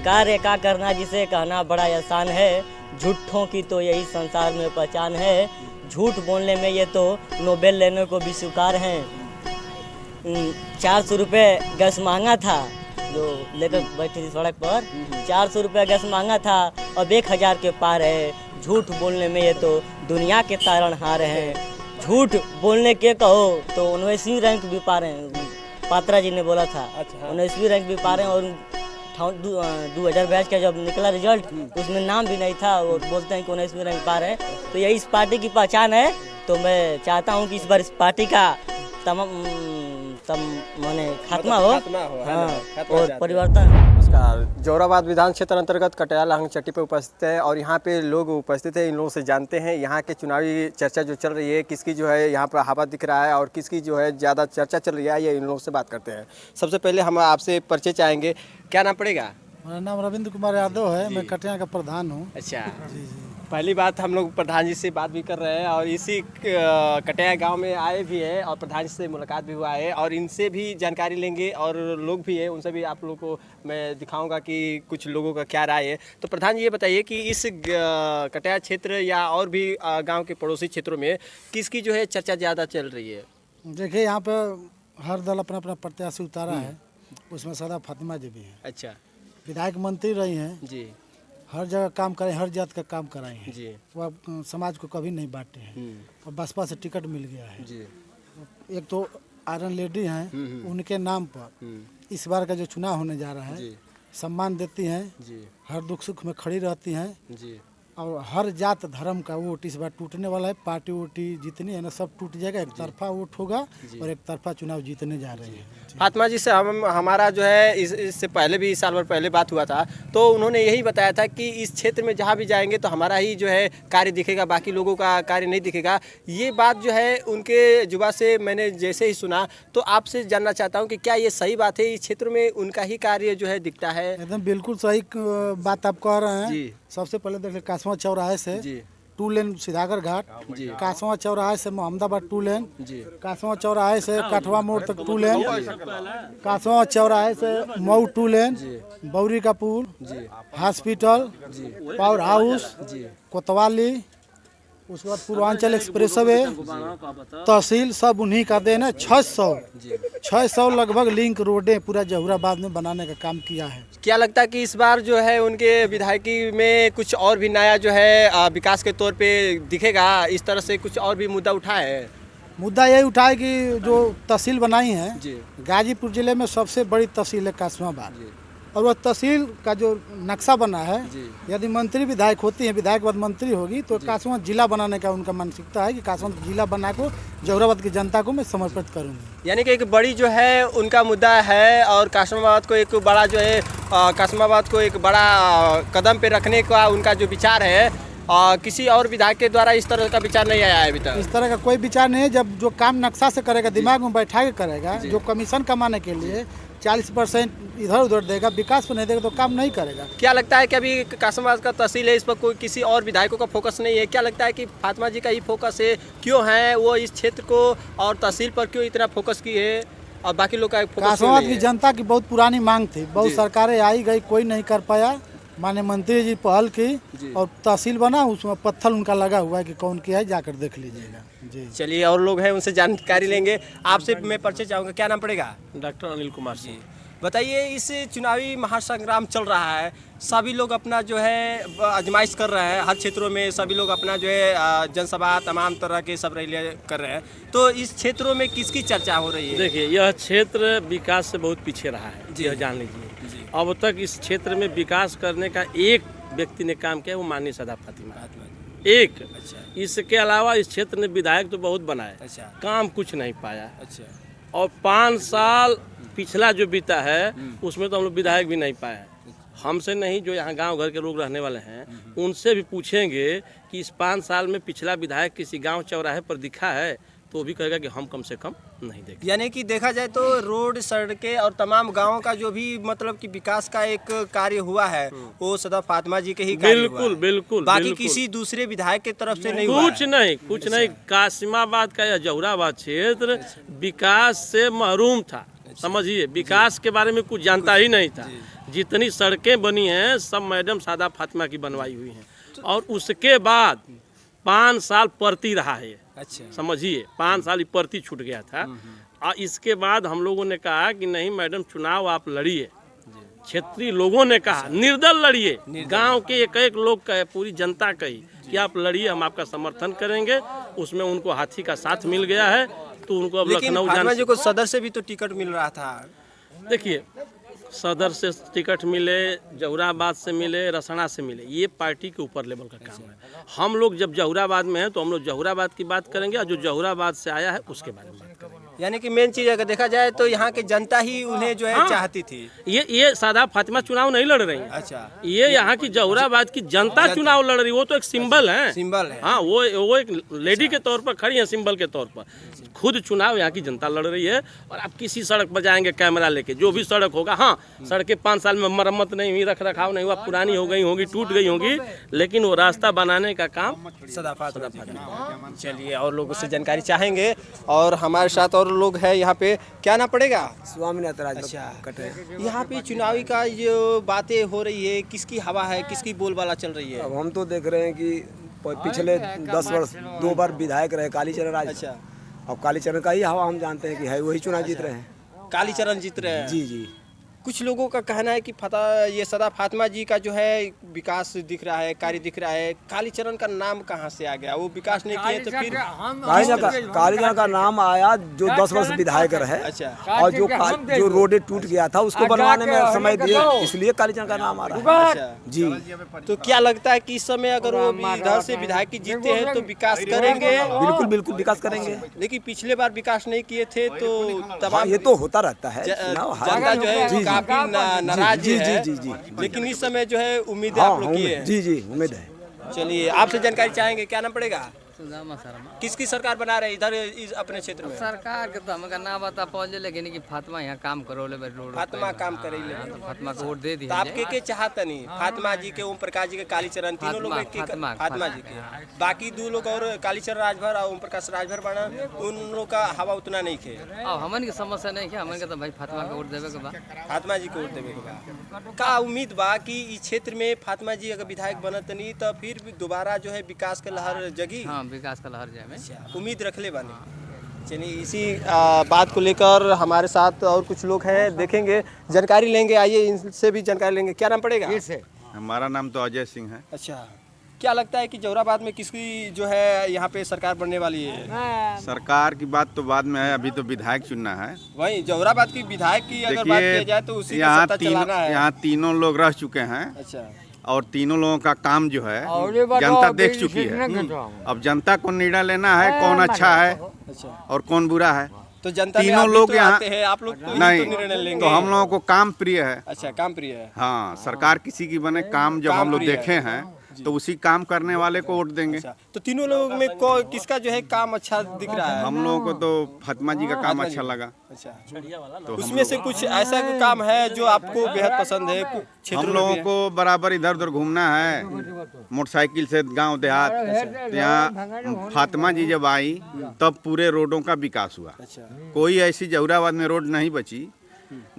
कार्य का करना जिसे कहना बड़ा आसान है, झूठों की तो यही संसार में पहचान है। झूठ बोलने में ये तो नोबेल लेने को भी स्वीकार हैं। 400 रुपये गैस महंगा था, जो लेकर बैठी थी सड़क पर, 400 रुपये गैस महंगा था, अब 1000 के पार है। झूठ बोलने में ये तो दुनिया के तारणहार हैं। झूठ बोलने के कहो तो 19वीं रैंक भी पा रहे हैं, पात्रा जी ने बोला था। 19वीं रैंक भी पा रहे हैं, और 2022 का जब निकला रिजल्ट तो उसमें नाम भी नहीं था, वो बोलते हैं कि 19वीं रैंक पा रहे हैं। तो यही इस पार्टी की पहचान है। तो मैं चाहता हूँ कि इस बार इस पार्टी का माने खात्मा हो, हाँ, और परिवर्तन। नमस्कार, जोराबाद विधान क्षेत्र अंतर्गत कटियाला लाहंग चट्टी पे उपस्थित है और यहाँ पे लोग उपस्थित है। इन लोगों से जानते हैं यहाँ के चुनावी चर्चा जो चल रही है, किसकी जो है यहाँ पर हवा दिख रहा है और किसकी जो है ज़्यादा चर्चा चल रही है, ये इन लोगों से बात करते हैं। सबसे पहले हम आपसे परिचय चाहेंगे, क्या नाम पड़ेगा? मेरा नाम रविंद्र कुमार यादव है, मैं कटिया का प्रधान हूँ। अच्छा जी। पहली बात हम लोग प्रधान जी से बात भी कर रहे हैं और इसी कटिया गांव में आए भी हैं और प्रधान जी से मुलाकात भी हुआ है और इनसे भी जानकारी लेंगे और लोग भी हैं, उनसे भी आप लोगों को मैं दिखाऊंगा कि कुछ लोगों का क्या राय है। तो प्रधान जी ये बताइए कि इस कटिया क्षेत्र या और भी गांव के पड़ोसी क्षेत्रों में किसकी जो है चर्चा ज़्यादा चल रही है? देखिए, यहाँ पर हर दल अपना अपना प्रत्याशी उतारा है, उसमें सदा फातिमा जी भी हैं। अच्छा, विधायक मंत्री रही हैं जी, हर जगह काम करें, हर जात का काम कराए हैं जी, वो अब समाज को कभी नहीं बांटे हैं। और बसपा से टिकट मिल गया है जी। एक तो आयरन लेडी हैं, उनके नाम पर इस बार का जो चुनाव होने जा रहा है, सम्मान देती हैं, हर दुख सुख में खड़ी रहती हैं जी। और हर जात धर्म का वोट इस बार टूटने वाला है। पार्टी वोटी जितनी है ना, सब टूट जाएगा, एक तरफा वोट होगा और एक तरफा चुनाव जीतने जा रहे हैं। फातिमा जी से हमारा जो है इससे पहले भी साल भर पहले बात हुआ था, तो उन्होंने यही बताया था कि इस क्षेत्र में जहाँ भी जाएंगे तो हमारा ही जो है कार्य दिखेगा, बाकी लोगों का कार्य नहीं दिखेगा। ये बात जो है उनके जुबा से मैंने जैसे ही सुना, तो आपसे जानना चाहता हूँ कि क्या ये सही बात है, इस क्षेत्र में उनका ही कार्य जो है दिखता है? एकदम बिल्कुल सही बात आप कह रहे हैं। सबसे पहले देखिए, कासवा चौराहे से 2 लेन सीधागर घाट, कासवा चौराहे से मोहम्मदाबाद 2 लेन, कासवा चौराहे से काठवा मोड़ तक 2 लेन, कासवा चौराहे से मऊ 2 लेन, बौरी का पुल, हॉस्पिटल, पावर हाउस, कोतवाली, उसके बाद पूर्वांचल एक्सप्रेसवे, तहसील, सब उन्हीं का देन है। 600 लगभग लिंक रोडें पूरा जहुराबाद में बनाने का काम किया है। क्या लगता है कि इस बार जो है उनके विधायकी में कुछ और भी नया जो है विकास के तौर पे दिखेगा? इस तरह से कुछ और भी मुद्दा उठाया है? मुद्दा यही उठाए कि जो तहसील बनाई है, गाजीपुर जिले में सबसे बड़ी तहसील है कासमाबाद, और वह तहसील का जो नक्शा बना है, यदि मंत्री विधायक होती है, विधायक बाद मंत्री होगी, तो कासवा जिला बनाने का उनका मानसिकता है कि कासवा जिला बना को जहुराबाद की जनता को मैं समर्पित करूँगी। यानी कि एक बड़ी जो है उनका मुद्दा है और कासमाबाद को एक बड़ा जो है कासमाबाद को एक बड़ा कदम पे रखने का उनका जो विचार है, किसी और विधायक के द्वारा इस तरह का विचार नहीं आया है अभी तक। इस तरह का कोई विचार नहीं है। जब जो काम नक्शा से करेगा, दिमाग में बैठा के करेगा, जो कमीशन कमाने के लिए 40% इधर उधर देगा, विकास पर नहीं देगा तो काम नहीं करेगा। क्या लगता है कि अभी कासमाबाद का तहसील है, इस पर कोई किसी और विधायकों का फोकस नहीं है? क्या लगता है कि फातिमा जी का ही फोकस है? क्यों है वो इस क्षेत्र को और तहसील पर क्यों इतना फोकस की है और बाकी लोग का फोकस? कासमाबाद की जनता की बहुत पुरानी मांग थी, बहुत सरकारें आई गई, कोई नहीं कर पाया। माने मंत्री जी पहल की और तहसील बना, उसमें पत्थर उनका लगा हुआ है कि कौन किया है, जाकर देख लीजिएगा जी। चलिए, और लोग हैं उनसे जानकारी लेंगे। आपसे मैं परिचय चाहूँगा, क्या नाम पड़ेगा? डॉक्टर अनिल कुमार जी। बताइए, इस चुनावी महासंग्राम चल रहा है, सभी लोग अपना जो है आजमाइश कर रहे हैं, हर क्षेत्रों में सभी लोग अपना जो है जनसभा तमाम तरह के सब रैलियां कर रहे हैं, तो इस क्षेत्रों में किसकी चर्चा हो रही है? देखिए, यह क्षेत्र विकास से बहुत पीछे रहा है, यह जान लीजिए। अब तक इस क्षेत्र में विकास करने का एक व्यक्ति ने काम किया, वो माननीय सदा फातिमा एक। अच्छा। इसके अलावा इस क्षेत्र ने विधायक तो बहुत बनाए, अच्छा, काम कुछ नहीं पाया। अच्छा। और 5 साल पिछला जो बीता है उसमें तो हम लोग विधायक भी नहीं पाए। हमसे नहीं, जो यहाँ गांव घर के लोग रहने वाले हैं उनसे भी पूछेंगे कि इस 5 साल में पिछला विधायक किसी गांव चौराहे पर दिखा है, तो वो भी कहेगा कि हम कम से कम नहीं देखें। यानी कि देखा जाए तो रोड, सड़कें और तमाम गाँव का जो भी मतलब कि विकास का एक कार्य हुआ है, वो सदा फातिमा जी के ही कार्य हुआ है। बिल्कुल। बाकी किसी दूसरे विधायक की तरफ से नहीं हुआ कुछ नहीं। कासिमाबाद का या जहुराबाद क्षेत्र विकास से महरूम था, समझिए, विकास के बारे में कुछ जानता ही नहीं था। जितनी सड़कें बनी हैं सब मैडम सादा फातिमा की बनवाई हुई हैं। और उसके बाद 5 साल पड़ती रहा है। अच्छा, समझिए 5 साल पड़ती छूट गया था। और इसके बाद हम लोगों ने कहा कि नहीं मैडम चुनाव आप लड़िए। क्षेत्रीय लोगों ने कहा निर्दल लड़िए, गांव के एक एक लोग कहे, पूरी जनता कही कि आप लड़िए, हम आपका समर्थन करेंगे। उसमें उनको हाथी का साथ मिल गया है, तो उनको अब लखनऊ फातिमा जी को सदर से भी तो टिकट मिल रहा था। देखिए सदर से टिकट मिले, जहुराबाद से मिले, रसना से मिले, ये पार्टी के ऊपर लेवल का काम है। हम लोग जब जहुराबाद में हैं तो हम लोग जहुराबाद की बात करेंगे, और जो जहुराबाद से आया है उसके बारे में बात करेंगे। यानी कि मेन चीज अगर देखा जाए तो यहाँ की जनता ही उन्हें जो है चाहती थी। ये सादा फातिमा चुनाव नहीं लड़ रही है। अच्छा, ये यहाँ की जहुराबाद की जनता चुनाव लड़ रही है। वो तो एक सिंबल है, सिंबल है। हाँ, वो एक लेडी के तौर पर खड़ी है, सिंबल के तौर पर। खुद चुनाव यहाँ की जनता लड़ रही है। और आप किसी सड़क पर जाएंगे कैमरा लेके, जो भी सड़क होगा, हाँ सड़कें 5 साल में मरम्मत नहीं हुई, रख रखाव नहीं हुआ, पुरानी हो गई होंगी, टूट गई होंगी, लेकिन वो रास्ता बनाने का काम सदा फातिमा। चलिए और लोगों से जानकारी चाहेंगे। और हमारे साथ और लोग हैं यहाँ पे, क्या ना पड़ेगा? स्वामीनाथ राज। अच्छा, कटे। यहाँ पे चुनावी का जो बातें हो रही है, किसकी हवा है, किसकी बोलबाला चल रही है? अब हम तो देख रहे हैं कि पिछले 10 वर्ष 2 बार विधायक रहे कालीचरण राज। अच्छा, अब कालीचरण का ही हवा हम जानते हैं कि है, वही चुनाव जीत रहे हैं। कालीचरण जीत रहे हैं। जी जी। कुछ लोगों का कहना है कि ये सदा फातिमा जी का जो है विकास दिख रहा है, कार्य दिख रहा है। कालीचरण का नाम कहाँ से आ गया? वो विकास नहीं किए तो फिर कालीचरण का नाम आया जो 10 वर्ष विधायक रहे। अच्छा, और जो रोडे टूट गया था उसको बनवाने में समय दिए, इसलिए कालीचरण का नाम आ रहा है। अच्छा जी। तो क्या लगता है कि इस समय अगर वो इधर से विधायक जीते हैं तो विकास करेंगे? बिल्कुल बिल्कुल विकास करेंगे। लेकिन पिछले बार विकास नहीं किए थे तो तमाम ये तो होता रहता है। जनता जो है काफी नाराज है। जी। लेकिन इस समय जो है उम्मीदें आप लोग की है। जी जी, उम्मीद है। चलिए आपसे जानकारी चाहेंगे, क्या नाम पड़ेगा? सुदामा शर्मा। किसकी सरकार बना रहे इधर अपने क्षेत्र में? सरकार के तो हमका ना बता पहुंचे, लेकिन कि फातिमा यहाँ काम करो ले रोड। फातिमा काम करे ले, तो फातिमा को वोट दे दी। तो आपके के चाहतनी फातिमा जी के, ओम प्रकाश जी के, कालीचरण, तीनों लोग के फातिमा जी के। बाकी 2 लोग और कालीचरण राजभर और ओम प्रकाश राजभर बना, उन लोगों का हवा उतना नहीं खे। अब हमन की समस्या नहीं है, हमन के तो भाई फातिमा को वोट देवे के बा। फातिमा जी को वोट देवे के बा। का उम्मीद बा कि इस क्षेत्र में फातिमा जी अगर विधायक बनतनी तो फिर भी दोबारा जो है विकास के लहर जगी? हाँ, विकास का लहर जाए में उम्मीद रख ले बानी। चलिए इसी बात को लेकर हमारे साथ और कुछ लोग हैं, देखेंगे, जानकारी लेंगे। आइए इनसे भी जानकारी लेंगे। क्या नाम पड़ेगा? हमारा नाम तो अजय सिंह है। अच्छा, क्या लगता है कि जौहराबाद में किसकी जो है यहाँ पे सरकार बनने वाली है? सरकार की बात तो बाद में है, अभी तो विधायक चुनना है। वही जौहराबाद की विधायक की अगर बात किया जाए तो उसी का सत्ता चलाना है। यहाँ तीनों लोग रह चुके हैं। अच्छा, और तीनों लोगों का काम जो है जनता देख चुकी है। अब जनता को निर्णय लेना है कौन अच्छा है और कौन बुरा है। तो जनता तीनों लोग यहाँ आप लोग तो नहीं निर्णय लेंगे। तो हम लोगों को काम प्रिय है। अच्छा, काम प्रिय है। हाँ, सरकार किसी की बने, काम जब हम लोग देखे हैं तो उसी काम करने वाले को वोट देंगे। तो तीनों लोगों में किसका जो है काम अच्छा दिख रहा है? हम लोगों को तो फातिमा जी का काम अच्छा लगा। अच्छा, तो उसमें से कुछ ऐसा काम है जो आपको बेहद पसंद है? हम लोगों को बराबर इधर उधर घूमना है, मोटरसाइकिल से गांव देहात। तो यहाँ फातिमा जी जब आई तब पूरे रोडों का विकास हुआ। कोई ऐसी जहुराबाद में रोड नहीं बची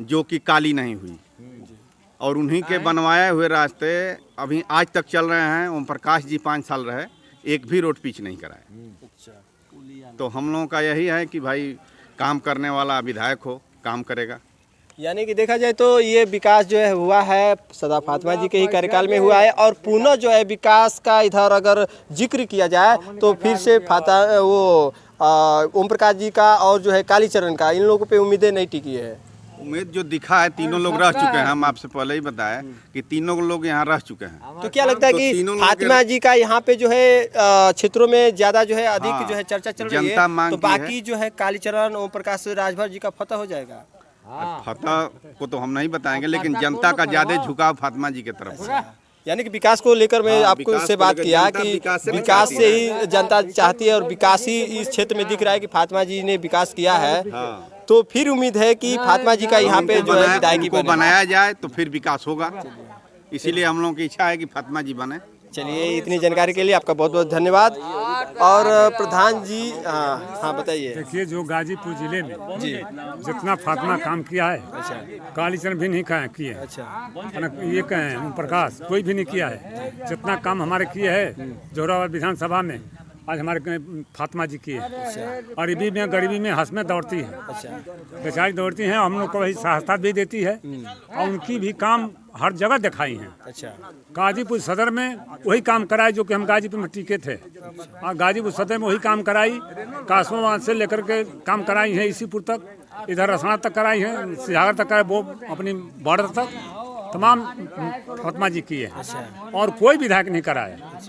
जो कि काली नहीं हुई। और उन्हीं के बनवाए हुए रास्ते अभी आज तक चल रहे हैं। ओम प्रकाश जी 5 साल रहे, एक भी रोड पिच नहीं कराए। तो हम लोगों का यही है कि भाई काम करने वाला विधायक हो, काम करेगा। यानी कि देखा जाए तो ये विकास जो है हुआ है सदा फातिमा जी के ही कार्यकाल में हुआ है। और पुनः जो है विकास का इधर अगर जिक्र किया जाए तो फिर से ओम प्रकाश जी का और जो है कालीचरण का, इन लोगों पे उम्मीदें नहीं टिकी है। उम्मीद जो दिखा है, तीनों लोग रह चुके हैं। हम आपसे पहले ही बताया कि तीनों लोग यहाँ रह चुके हैं। तो क्या लगता है कि फातिमा जी का यहाँ पे जो है क्षेत्रों में ज्यादा जो है अधिक जो है चर्चा चल रही है, तो बाकी जो है कालीचरण, ओम प्रकाश राजभर जी का फतह हो जाएगा? फतह को तो हम नहीं बताएंगे, लेकिन जनता का ज्यादा झुकाव फातिमा जी की तरफ है। यानी कि विकास को लेकर मैं आपको से बात किया कि विकास से ही जनता चाहती है और विकास ही इस क्षेत्र में दिख रहा है कि फातिमा जी ने विकास किया है। तो फिर उम्मीद है कि फातिमा जी का यहाँ पे जो है विधायकी बनाया जाए तो फिर विकास होगा। इसीलिए हम लोगों की इच्छा है कि फातिमा जी बने। चलिए, इतनी जानकारी के लिए आपका बहुत बहुत धन्यवाद। और प्रधान जी, हाँ बताइए। देखिए, जो गाजीपुर जिले में जी जितना फातिमा काम किया है, अच्छा, कालीचरण भी नहीं किए, अच्छा, ये कहें ओम प्रकाश कोई भी नहीं किया है। जितना काम हमारे किए है जोराबाद विधानसभा में, आज हमारे फातिमा जी की है। गरीबी में हंस में दौड़ती है, बेचारी दौड़ती हैं, हम लोग को वही सहायता भी देती है और उनकी भी काम हर जगह दिखाई हैं। अच्छा, गाजीपुर सदर में वही काम कराई जो कि हम गाजीपुर में टीके थे, और गाजीपुर सदर में वही काम कराई, कासमाबाद से लेकर के काम कराई है, इसीपुर तक, इधर रसना तक कराई है, सिहागर तक कराई, वो अपनी बॉर्डर तक तमाम फातिमा जी की है और कोई विधायक नहीं कराया।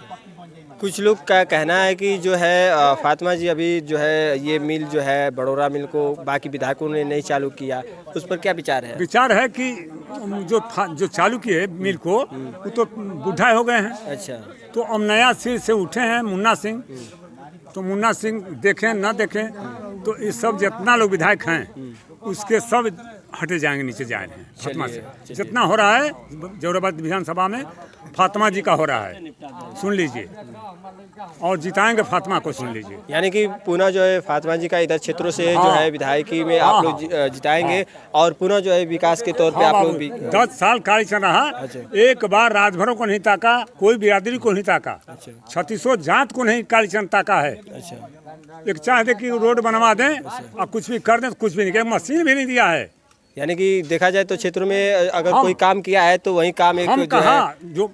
कुछ लोग का कहना है कि जो है फातिमा जी अभी जो है ये मिल जो है बड़ौरा मिल को बाकी विधायकों ने नहीं चालू किया, उस पर क्या विचार है? विचार है कि जो चालू किए मिल को वो तो बूढ़ा हो गए हैं। अच्छा, तो अब नया सिर से उठे हैं मुन्ना सिंह, तो मुन्ना सिंह देखें ना देखें तो इस सब जितना लोग विधायक हैं उसके सब हटे जाएंगे, नीचे जा रहे हैं फातिमा से। जितना हो रहा है जोराबाद विधानसभा में फातिमा जी का हो रहा है, सुन लीजिए, और जिताएंगे फातिमा को, सुन लीजिए। यानी कि पुनः जो है फातिमा जी का इधर क्षेत्रों से जो है विधायकी में आप लोग जिताएंगे और पुनः जो है विकास के तौर पे आप लोग भी 10 साल कार्य चल रहा, एक बार राजभरों को नहीं ताका, कोई बिरादरी को नहीं ताका, 3600 जात को नहीं कार्य ताका है। एक चाहते कि रोड बनवा दें और कुछ भी कर दें, कुछ भी नहीं किया, मशीन भी नहीं दिया है। यानी कि देखा जाए तो क्षेत्रों में अगर कोई काम किया है तो वही काम एक हम कहाँ, जो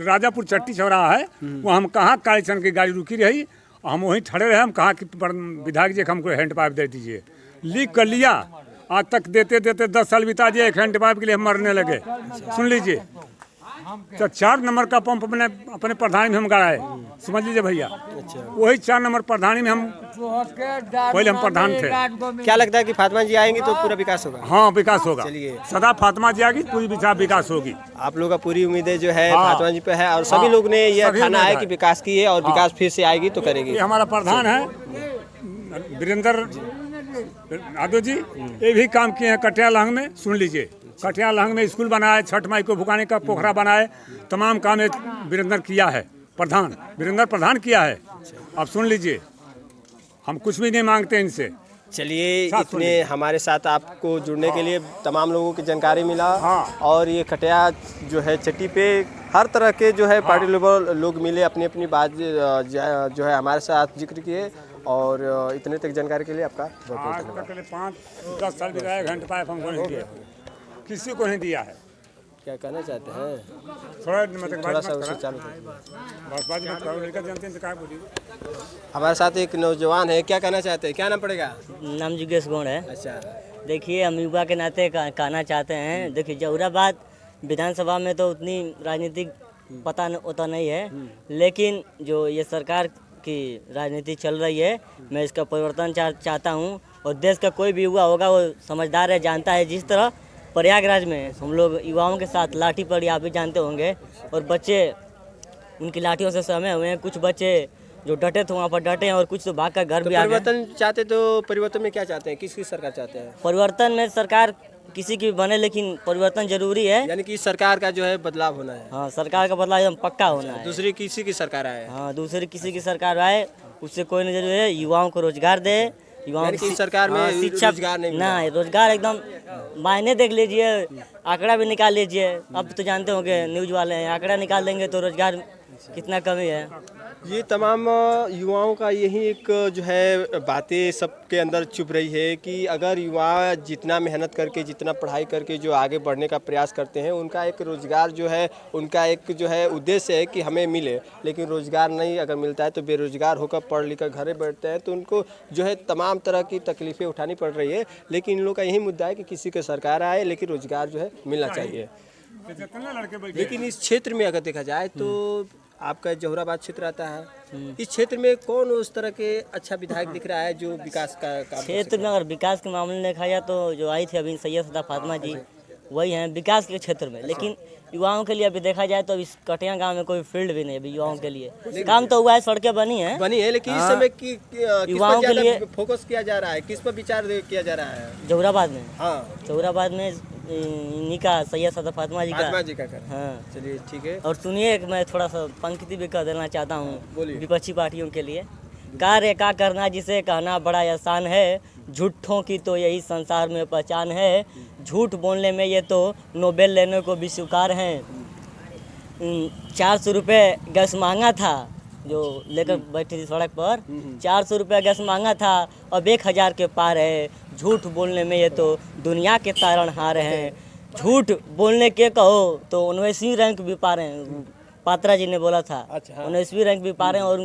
राजापुर चट्टी चौराहा है वो हम कहाँ कालीचरण की गाड़ी रुकी रही, हम वहीं खड़े रहे, हम कहाँ कि विधायक जी हमको हैंड पाइप दे दीजिए, लीक कर लिया, आज तक देते देते 10 साल बिता दिए, एक हैंड पाइप के लिए हम मरने लगे। सुन लीजिए, तो 4 नंबर का पंप अपने प्रधानी में हम गड़ाए, समझ लीजिए भैया। वही 4 नंबर प्रधानी में हम पहले हम प्रधान थे। क्या लगता है कि फातिमा जी आएंगी तो पूरा विकास होगा? हाँ, विकास होगा, सदा फातिमा जी आएगी, पूरी विकास होगी। आप लोगों का पूरी उम्मीदें जो है फातिमा जी पे है और सभी लोग ने यह ठाना है कि विकास की है और विकास फिर से आएगी तो करेगी। हमारा प्रधान है वीरेंद्र यादव जी, ये भी काम किए हैं कटिया लहंग में, सुन लीजिए, कटिया लहंग में स्कूल बनाए, छठ माई को भुकाने का पोखरा बनाए, तमाम काम वीरेंद्र किया है, वीरेंद्र प्रधान किया है। अब सुन लीजिए, हम कुछ भी नहीं मांगते इनसे। चलिए, इतने हमारे साथ आपको जुड़ने के लिए तमाम लोगों की जानकारी मिला। और ये कटिया जो है चट्टी पे हर तरह के जो है पार्टी लेवल लोग मिले, अपनी अपनी बात जो है हमारे साथ जिक्र किए, और इतने तक जानकारी के लिए आपका बहुत बहुत धन्यवाद। 5-10 साल भी घंटे पाइप हमको नहीं दिया, किसी को नहीं दिया है। क्या कहना चाहते हैं? थोड़ा सा उसे चालू हमारे साथ एक नौजवान है, क्या कहना चाहते हैं? क्या नाम पड़ेगा? नाम जिज्ञेश गौड़ है। अच्छा, देखिए, हम युवा के नाते कहना चाहते हैं, देखिए जोराबाद विधानसभा में तो उतनी राजनीतिक पता होता नहीं है, लेकिन जो ये सरकार की राजनीति चल रही है, मैं इसका परिवर्तन चाहता हूँ। और देश का कोई भी युवा होगा वो समझदार है, जानता है। जिस तरह प्रयागराज में हम लोग युवाओं के साथ लाठी पड़ी, आप भी जानते होंगे, और बच्चे उनकी लाठियों से सहमे हुए हैं। कुछ बच्चे जो डटे थे वहाँ पर डटे हैं और कुछ तो भाग कर घर भी आ गए। परिवर्तन चाहते तो परिवर्तन में क्या चाहते हैं? किसकी सरकार चाहते हैं? परिवर्तन में सरकार किसी की भी बने, लेकिन परिवर्तन जरूरी है। यानी कि सरकार का जो है बदलाव होना है। हाँ, सरकार का बदलाव एकदम पक्का होना है। दूसरी किसी की सरकार आए? हाँ, दूसरी किसी की सरकार आए, उससे कोई नहीं जरूरी है। युवाओं को रोजगार दे, युवाओं की सरकार में शिक्षा रोजगार नहीं, रोजगार एकदम मायने देख लीजिए, आंकड़ा भी निकाल लीजिए। अब तो जानते होंगे न्यूज वाले हैं, आंकड़ा निकाल देंगे तो रोजगार कितना कमी है। ये तमाम युवाओं का यही एक जो है बातें सबके अंदर चुभ रही है कि अगर युवा जितना मेहनत करके, जितना पढ़ाई करके जो आगे बढ़ने का प्रयास करते हैं, उनका एक रोज़गार जो है, उनका एक जो है उद्देश्य है कि हमें मिले, लेकिन रोज़गार नहीं अगर मिलता है तो बेरोज़गार होकर पढ़ लिख कर घरे बैठते हैं, तो उनको जो है तमाम तरह की तकलीफ़ें उठानी पड़ रही है। लेकिन इन लोगों का यही मुद्दा है कि किसी की सरकार आए लेकिन रोज़गार जो है मिलना चाहिए। लेकिन इस क्षेत्र में अगर देखा जाए तो आपका जोराबाद क्षेत्र आता है, इस क्षेत्र में कौन उस तरह के अच्छा विधायक दिख रहा है जो विकास का काम? क्षेत्र में अगर विकास के मामले में देखा जाए तो जो आई थी अभी सैयद सदा फातिमा जी, वही हैं विकास के क्षेत्र में। लेकिन युवाओं के लिए अभी देखा जाए तो इस कटिया गांव में कोई फील्ड भी नहीं अभी युवाओं के लिए। काम तो हुआ है, सड़कें बनी हैं, लेकिन इस समय युवाओं के लिए फोकस किया जा रहा है, किस पर विचार किया जा रहा है? जोराबाद में, हाँ, जोराबाद में इन्हीं का सैयद सदा फातिमा जी फातिमा का। जी का घर। हाँ, चलिए ठीक है। और सुनिए मैं थोड़ा सा पंक्ति भी कह देना चाहता हूँ बोलिए। विपक्षी पार्टियों के लिए। कार्य का करना जिसे कहना बड़ा आसान है, झूठों की तो यही संसार में पहचान है, झूठ बोलने में ये तो नोबेल लेने को भी स्वीकार हैं। 400 रुपये गैस महंगा था, जो लेकर बैठी थी सड़क पर, 400 रुपये गैस महंगा था, अब 1000 के पार है, झूठ बोलने में ये तो दुनिया के तारणहार हैं। झूठ बोलने के कहो तो 19वीं रैंक भी पा रहे हैं, पात्रा जी ने बोला था। अच्छा, हाँ। 19वीं रैंक भी पा रहे हैं, और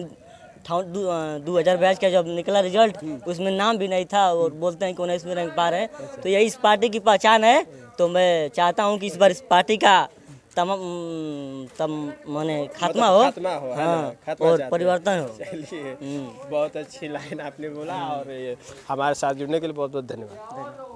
2022 का जब निकला रिजल्ट उसमें नाम भी नहीं था, और बोलते हैं कि 19वीं रैंक पा रहे हैं। तो यही इस पार्टी की पहचान है। तो मैं चाहता हूँ कि इस बार इस पार्टी का माने खात्मा हो, खात्मा हो, है ना? हाँ, खात्मा और चाहते हैं। परिवर्तन हो। चलिए, बहुत अच्छी लाइन आपने बोला, और ये हमारे साथ जुड़ने के लिए बहुत बहुत धन्यवाद।